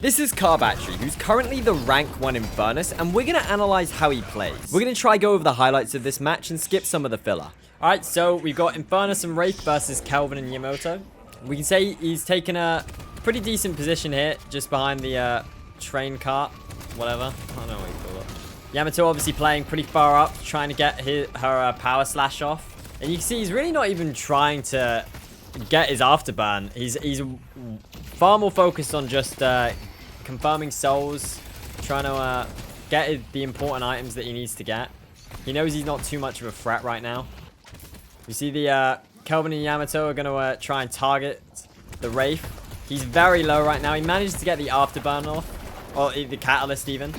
This is Carbattery, who's currently the rank 1 Infernus, and we're going to analyze how he plays. We're going to try go over the highlights of this match and skip some of the filler. Alright, so we've got Infernus and Wraith versus Kelvin and Yamato. We can say he's taken a pretty decent position here, just behind the train cart, whatever. I don't know what you call it. Yamato obviously playing pretty far up, trying to get her power slash off. And you can see he's really not even trying to get his afterburn. He's far more focused on just confirming souls, trying to get the important items that he needs to get. He knows he's not too much of a threat right now. You see the Kelvin and Yamato are going to try and target the Wraith. He's very low right now. He managed to get the afterburn off, or the catalyst even.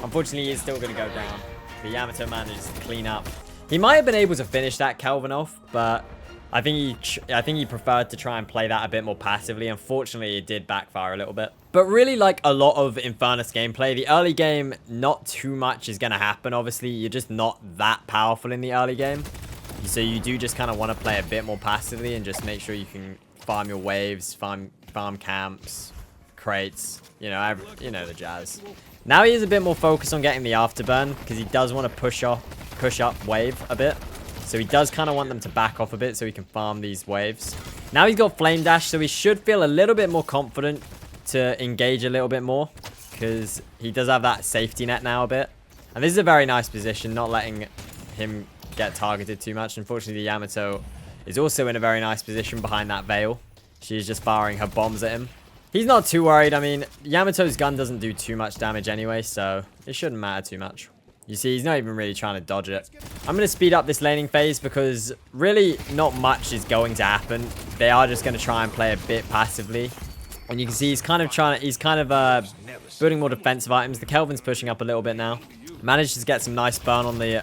Unfortunately, he's still going to go down. The Yamato manages to clean up. He might have been able to finish that Kelvin off, but I think he preferred to try and play that a bit more passively. Unfortunately, it did backfire a little bit. But really, like a lot of Infernus gameplay, the early game, not too much is going to happen. Obviously, you're just not that powerful in the early game. So you do just kind of want to play a bit more passively and just make sure you can farm your waves, farm camps, crates, you know the jazz. Now he is a bit more focused on getting the afterburn because he does want to push up wave a bit. So he does kind of want them to back off a bit so he can farm these waves. Now he's got Flame Dash, so he should feel a little bit more confident to engage a little bit more because he does have that safety net now a bit. And this is a very nice position, not letting him get targeted too much. Unfortunately, the Yamato is also in a very nice position behind that veil. She's just firing her bombs at him. He's not too worried. I mean, Yamato's gun doesn't do too much damage anyway, so it shouldn't matter too much. You see, he's not even really trying to dodge it. I'm going to speed up this laning phase because really not much is going to happen. They are just going to try and play a bit passively. And you can see he's kind of building more defensive items. The Kelvin's pushing up a little bit now. Managed to get some nice burn on the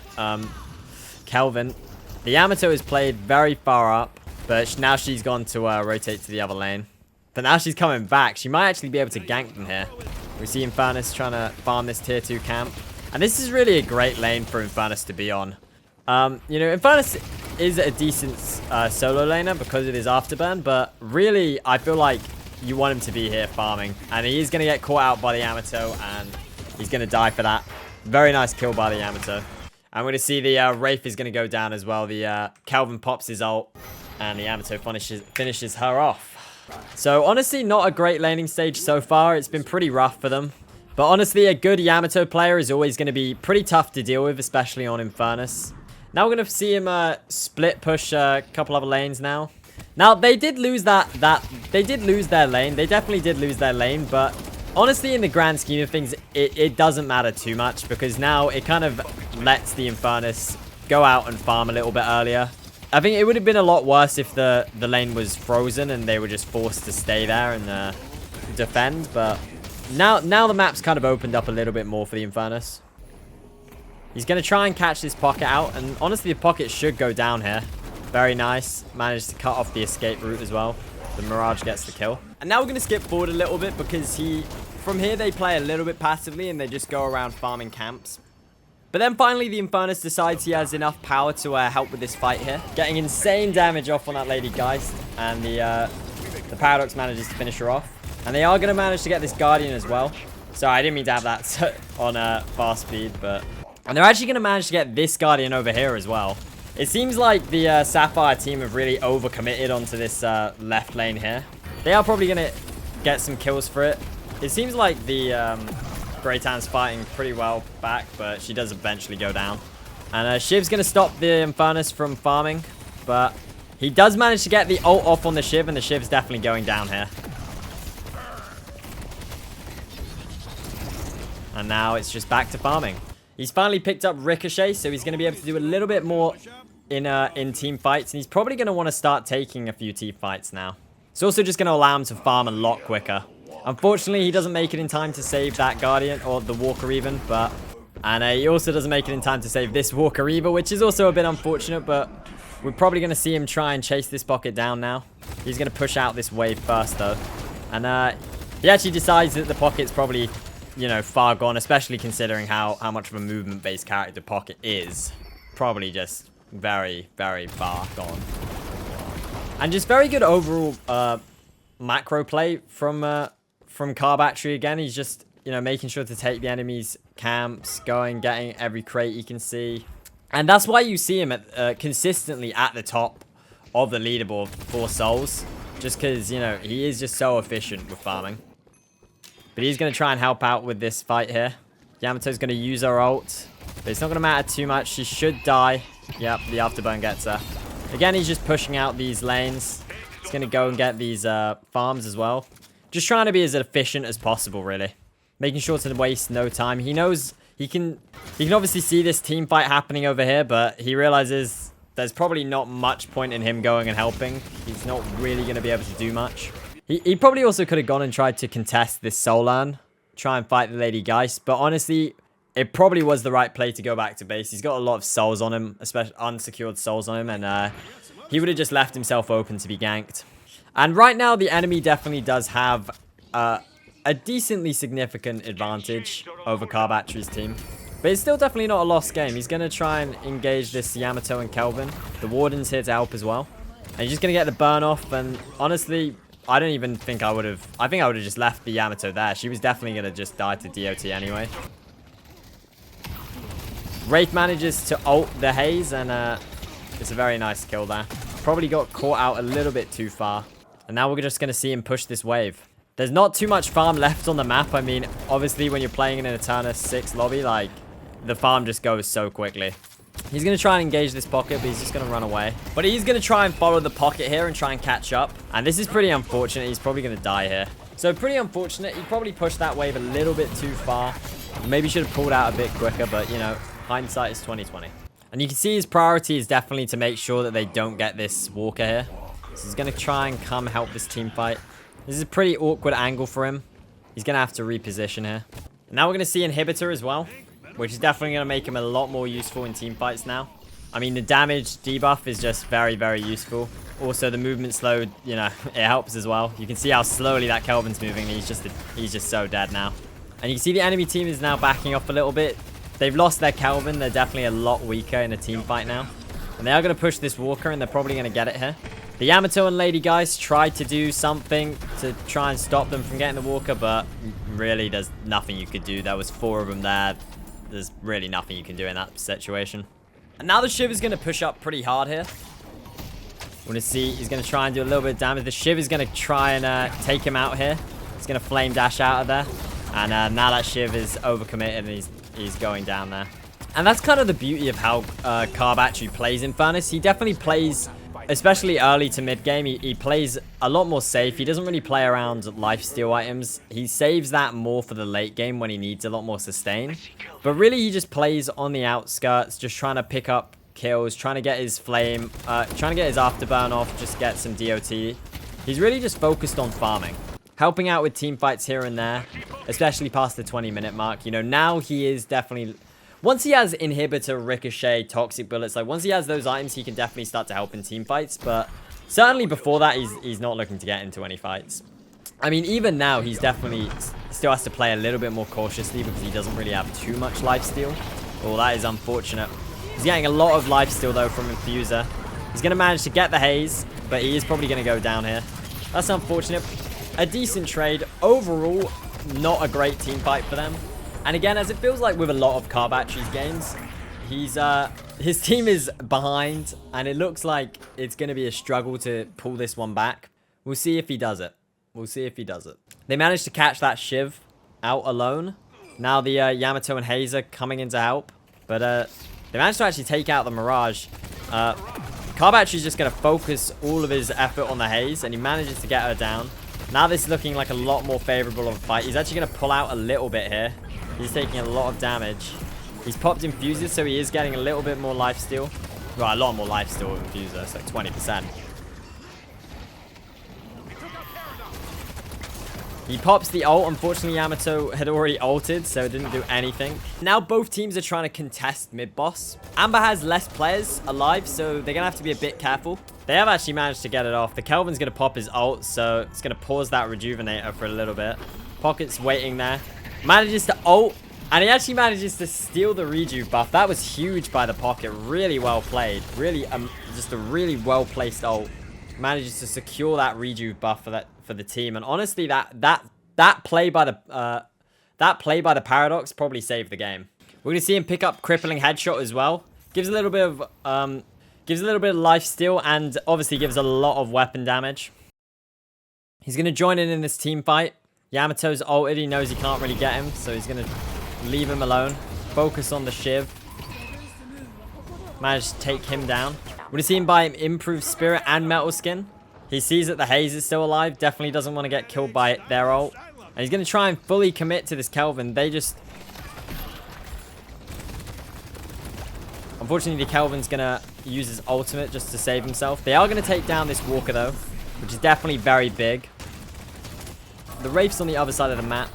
Kelvin. The Yamato is played very far up, but now she's gone to rotate to the other lane. But now she's coming back. She might actually be able to gank them here. We see Infernus trying to farm this tier 2 camp. And this is really a great lane for Infernus to be on. You know, Infernus is a decent solo laner because of his afterburn, but really, I feel like you want him to be here farming. And he is going to get caught out by the Yamato, and he's going to die for that. Very nice kill by the Yamato. I'm going to see the Wraith is going to go down as well. The Kelvin pops his ult, and the Yamato finishes her off. So, honestly, not a great laning stage so far. It's been pretty rough for them. But honestly, a good Yamato player is always going to be pretty tough to deal with, especially on Infernus. Now we're going to see him split push a couple other lanes now. Now, they did lose they did lose their lane. They definitely did lose their lane, but honestly, in the grand scheme of things, it doesn't matter too much because now it kind of lets the Infernus go out and farm a little bit earlier. I think it would have been a lot worse if the lane was frozen and they were just forced to stay there and defend, but now the map's kind of opened up a little bit more for the Infernus. He's going to try and catch this pocket out, and honestly, the pocket should go down here. Very nice. Managed to cut off the escape route as well. The Mirage gets the kill. And now we're going to skip forward a little bit because from here they play a little bit passively and they just go around farming camps. But then finally the Infernus decides he has enough power to help with this fight here. Getting insane damage off on that Lady Geist, and the Paradox manages to finish her off. And they are going to manage to get this Guardian as well. Sorry, I didn't mean to have that on fast speed, but... And they're actually going to manage to get this Guardian over here as well. It seems like the Sapphire team have really overcommitted onto this left lane here. They are probably going to get some kills for it. It seems like the Greytan's fighting pretty well back, but she does eventually go down. And Shiv's going to stop the Infernus from farming, but he does manage to get the ult off on the Shiv, and the Shiv's definitely going down here. And now it's just back to farming. He's finally picked up Ricochet, so he's going to be able to do a little bit more in team fights. And he's probably going to want to start taking a few team fights now. It's also just going to allow him to farm a lot quicker. Unfortunately, he doesn't make it in time to save that Guardian, or the Walker even. And he also doesn't make it in time to save this Walker either, which is also a bit unfortunate. But we're probably going to see him try and chase this pocket down now. He's going to push out this wave first, though. And he actually decides that the pocket's probably... you know, far gone, especially considering how much of a movement-based character Pocket is. Probably just very, very far gone. And just very good overall macro play from from Car Battery again. He's just, you know, making sure to take the enemy's camps, going, getting every crate he can see. And that's why you see him at, consistently at the top of the leaderboard for souls. Just because, you know, he is just so efficient with farming. But he's going to try and help out with this fight here. Yamato's going to use her ult. But it's not going to matter too much. She should die. Yep, the afterburn gets her. Again, he's just pushing out these lanes. He's going to go and get these farms as well. Just trying to be as efficient as possible, really. Making sure to waste no time. He knows he can obviously see this team fight happening over here, but he realizes there's probably not much point in him going and helping. He's not really going to be able to do much. He probably also could have gone and tried to contest this Solan, try and fight the Lady Geist, but honestly, it probably was the right play to go back to base. He's got a lot of souls on him, especially unsecured souls on him, and he would have just left himself open to be ganked. And right now, the enemy definitely does have a decently significant advantage over Car Battery's team. But it's still definitely not a lost game. He's going to try and engage this Yamato and Kelvin. The Warden's here to help as well. And he's just going to get the burn off. And honestly, I don't even think I would have... I think I would have just left the Yamato there. She was definitely going to just die to DOT anyway. Wraith manages to ult the Haze. And it's a very nice kill there. Probably got caught out a little bit too far. And now we're just going to see him push this wave. There's not too much farm left on the map. I mean, obviously, when you're playing in an eternus 6 lobby, like, the farm just goes so quickly. He's going to try and engage this pocket, but he's just going to run away. But he's going to try and follow the pocket here and try and catch up. And this is pretty unfortunate. He's probably going to die here. So pretty unfortunate. He probably pushed that wave a little bit too far. Maybe should have pulled out a bit quicker, but, you know, hindsight is 20/20. And you can see his priority is definitely to make sure that they don't get this walker here. So he's going to try and come help this team fight. This is a pretty awkward angle for him. He's going to have to reposition here. Now we're going to see Inhibitor as well, which is definitely going to make him a lot more useful in team fights now. I mean, the damage debuff is just very, very useful. Also, the movement slow, you know, it helps as well. You can see how slowly that Kelvin's moving. He's just so dead now. And you can see the enemy team is now backing off a little bit. They've lost their Kelvin. They're definitely a lot weaker in a team fight now. And they are going to push this Walker, and they're probably going to get it here. The Yamato and Lady Geist tried to do something to try and stop them from getting the Walker, but really there's nothing you could do. There was 4 of them there. There's really nothing you can do in that situation. And now the Shiv is going to push up pretty hard here. We're going to see he's going to try and do a little bit of damage. The Shiv is going to try and take him out here. He's going to flame dash out of there. And now that Shiv is overcommitted and he's going down there. And that's kind of the beauty of how Car Battery plays Infernus. He definitely plays... Especially early to mid game, he plays a lot more safe. He doesn't really play around lifesteal items. He saves that more for the late game when he needs a lot more sustain. But really, he just plays on the outskirts, just trying to pick up kills, trying to get his flame, trying to get his afterburn off, just get some DOT. He's really just focused on farming. Helping out with team fights here and there, especially past the 20-minute mark. You know, now he is definitely... Once he has Inhibitor, Ricochet, Toxic Bullets, like once he has those items, he can definitely start to help in team fights. But certainly before that, he's not looking to get into any fights. I mean, even now, he's definitely still has to play a little bit more cautiously because he doesn't really have too much lifesteal. Well, that is unfortunate. He's getting a lot of lifesteal, though, from Infuser. He's going to manage to get the Haze, but he is probably going to go down here. That's unfortunate. A decent trade. Overall, not a great team fight for them. And again, as it feels like with a lot of Car Battery's games, his team is behind, and it looks like it's going to be a struggle to pull this one back. We'll see if he does it. We'll see if he does it. They managed to catch that Shiv out alone. Now the Yamato and Haze are coming in to help. But they managed to actually take out the Mirage. Car Battery's just going to focus all of his effort on the Haze, and he manages to get her down. Now this is looking like a lot more favorable of a fight. He's actually going to pull out a little bit here. He's taking a lot of damage. He's popped Infuser, so he is getting a little bit more lifesteal. Well, a lot more lifesteal with Infuser. It's like 20%. He pops the ult. Unfortunately, Yamato had already ulted, so it didn't do anything. Now both teams are trying to contest mid-boss. Amber has less players alive, so they're going to have to be a bit careful. They have actually managed to get it off. The Kelvin's going to pop his ult, so it's going to pause that Rejuvenator for a little bit. Pocket's waiting there. Manages to ult, and he actually manages to steal the rejuve buff. That was huge by the Pocket. Really well played. Really, just a really well placed ult. Manages to secure that rejuve buff for the team. And honestly, that that play by the Paradox probably saved the game. We're gonna see him pick up crippling headshot as well. Gives a little bit of life steal, and obviously gives a lot of weapon damage. He's gonna join in this team fight. Yamato's ulted. He knows he can't really get him, so he's gonna leave him alone. Focus on the Shiv. Managed to take him down. We're gonna see him buy him improved spirit and metal skin. He sees that the Haze is still alive. Definitely doesn't want to get killed by their ult. And he's gonna try and fully commit to this Kelvin. They just... Unfortunately, the Kelvin's gonna use his ultimate just to save himself. They are gonna take down this Walker though, which is definitely very big. The Wraith's on the other side of the map,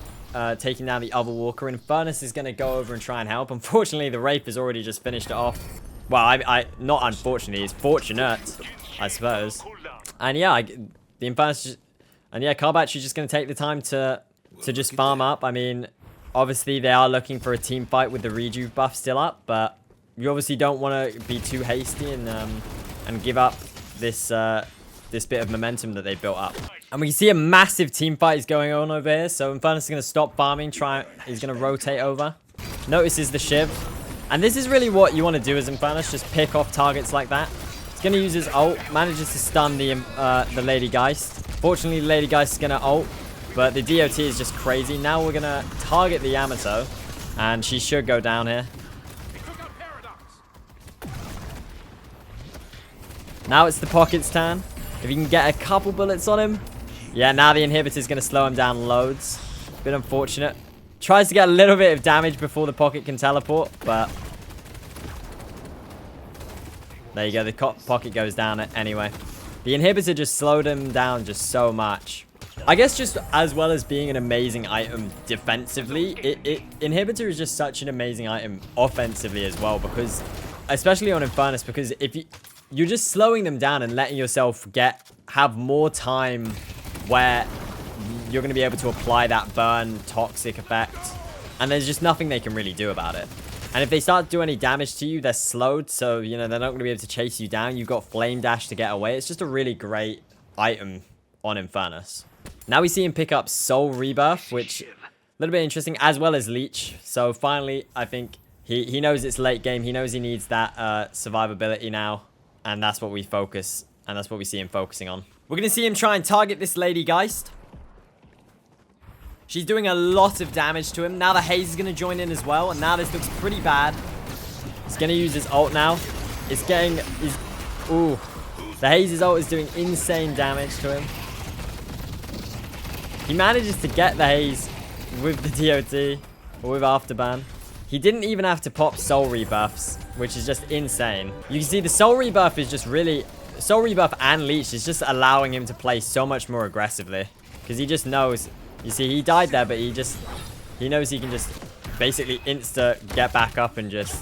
taking down the other Walker. Infernus is gonna go over and try and help. Unfortunately, the Wraith has already just finished it off. Well, not unfortunately, it's fortunate, I suppose. And yeah, the Infernus, and yeah, Carbatch is just gonna take the time to just farm up. I mean, obviously they are looking for a team fight with the rejuve buff still up, but you obviously don't want to be too hasty and give up this this bit of momentum that they built up. And we can see a massive team fight is going on over here. So Infernus is going to stop farming. He's going to rotate over. Notices the Shiv. And this is really what you want to do as Infernus. Just pick off targets like that. He's going to use his ult. Manages to stun the Lady Geist. Fortunately, the Lady Geist is going to ult. But the DOT is just crazy. Now we're going to target the Yamato. And she should go down here. Now it's the Pocket's turn. If he can get a couple bullets on him. Yeah, now the inhibitor is going to slow him down loads. Bit unfortunate. Tries to get a little bit of damage before the Pocket can teleport, but... There you go, the Pocket goes down anyway. The inhibitor just slowed him down just so much. I guess just as well as being an amazing item defensively, inhibitor is just such an amazing item offensively as well, because... Especially on Infernus, because if you're just slowing them down and letting yourself have more time where you're going to be able to apply that burn toxic effect, and there's just nothing they can really do about it. And if they start to do any damage to you, they're slowed, so you know they're not going to be able to chase you down. You've got Flame Dash to get away. It's just a really great item on Infernus. Now we see him pick up Soul Rebirth, which a little bit interesting, as well as Leech. So finally, I think he knows it's late game. He knows he needs that survivability now. And that's what we focus, and that's what we see him focusing on. We're going to see him try and target this Lady Geist. She's doing a lot of damage to him. Now the Haze is going to join in as well, and now this looks pretty bad. He's going to use his ult now. Ooh. The Haze's ult is doing insane damage to him. He manages to get the Haze with the DOT, or with Afterburn. He didn't even have to pop Soul Rebirths, which is just insane. You can see the Soul Rebirth is just really... Soul Rebirth and Leech is just allowing him to play so much more aggressively. Because he just knows... You see, he died there, but he knows he can just basically get back up and just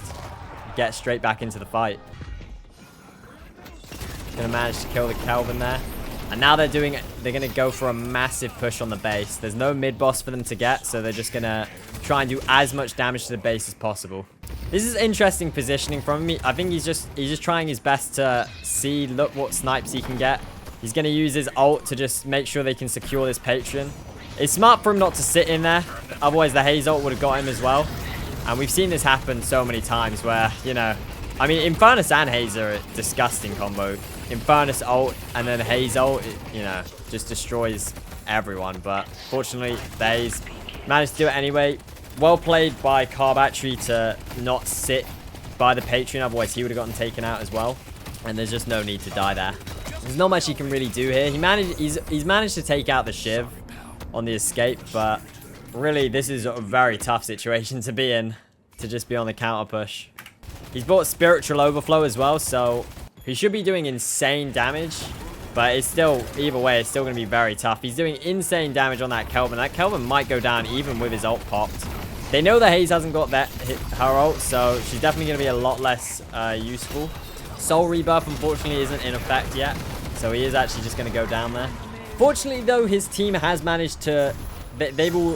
get straight back into the fight. Gonna manage to kill the Kelvin there. And now they're gonna go for a massive push on the base. There's no mid-boss for them to get, so they're just gonna try and do as much damage to the base as possible. This is interesting positioning from me. I think he's just trying his best to look what snipes he can get. He's gonna use his ult to just make sure they can secure this Patron. It's smart for him not to sit in there, otherwise the Haze ult would have got him as well. And we've seen this happen so many times where, you know, I mean, Infernus and Haze are a disgusting combo. Infernus ult and then Haze ult, you know, just destroys everyone. But fortunately, the Haze managed to do it anyway. Well played by Carbatchery to not sit by the Patron, otherwise he would have gotten taken out as well. And there's just no need to die there. There's not much he can really do here. He's managed to take out the Shiv on the escape, but really this is a very tough situation to be in, to just be on the counter push. He's bought Spiritual Overflow as well, so he should be doing insane damage, but it's still, either way, it's still going to be very tough. He's doing insane damage on that Kelvin. That Kelvin might go down even with his ult popped. They know the Haze hasn't got her ult, so she's definitely going to be a lot less useful. Soul Rebirth, unfortunately, isn't in effect yet, so he is actually just going to go down there. Fortunately, though, his team has managed to... They've all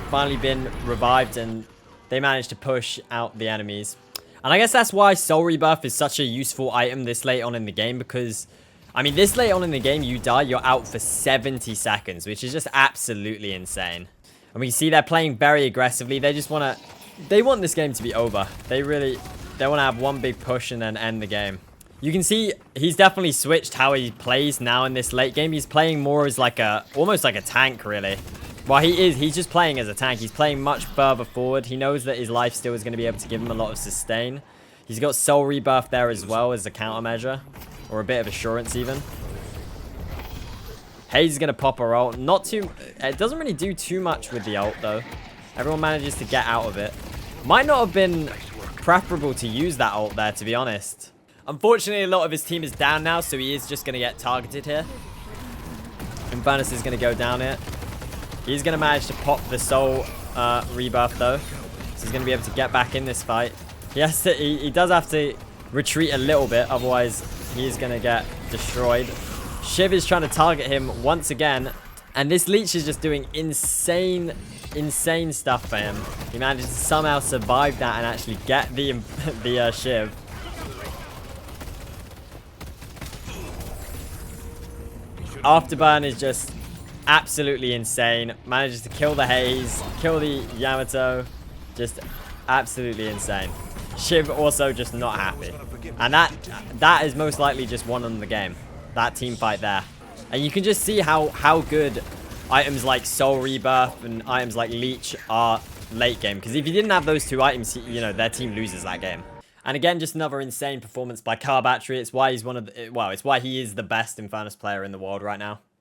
finally been revived, and they managed to push out the enemies. And I guess that's why Soul Rebirth is such a useful item this late on in the game, because I mean, this late on in the game, you die, you're out for 70 seconds, which is just absolutely insane. And we see they're playing very aggressively. They just want to... They want this game to be over. They want to have one big push and then end the game. You can see he's definitely switched how he plays now in this late game. He's playing more as like almost like a tank, really. Well, he's just playing as a tank. He's playing much further forward. He knows that his lifesteal is going to be able to give him a lot of sustain. He's got soul rebirth there as well as a countermeasure. Or a bit of assurance even. Hayes is going to pop her ult. Not too... It doesn't really do too much with the ult, though. Everyone manages to get out of it. Might not have been preferable to use that ult there, to be honest. Unfortunately, a lot of his team is down now, so he is just going to get targeted here. Infernus is going to go down here. He's going to manage to pop the soul rebirth, though. So he's going to be able to get back in this fight. He does have to retreat a little bit, otherwise he's going to get destroyed. Shiv is trying to target him once again. And this leech is just doing insane stuff for him. He manages to somehow survive that and actually get the Shiv. Afterburn is just absolutely insane. Manages to kill the Haze, kill the Yamato. Just absolutely insane. Shiv also just not happy. And that is most likely just won on the game. That team fight there. And you can just see how good items like Soul Rebirth and items like Leech are late game. Because if you didn't have those two items, you know, their team loses that game. And again, just another insane performance by Car Battery. It's why he's it's why he is the best Infernus player in the world right now.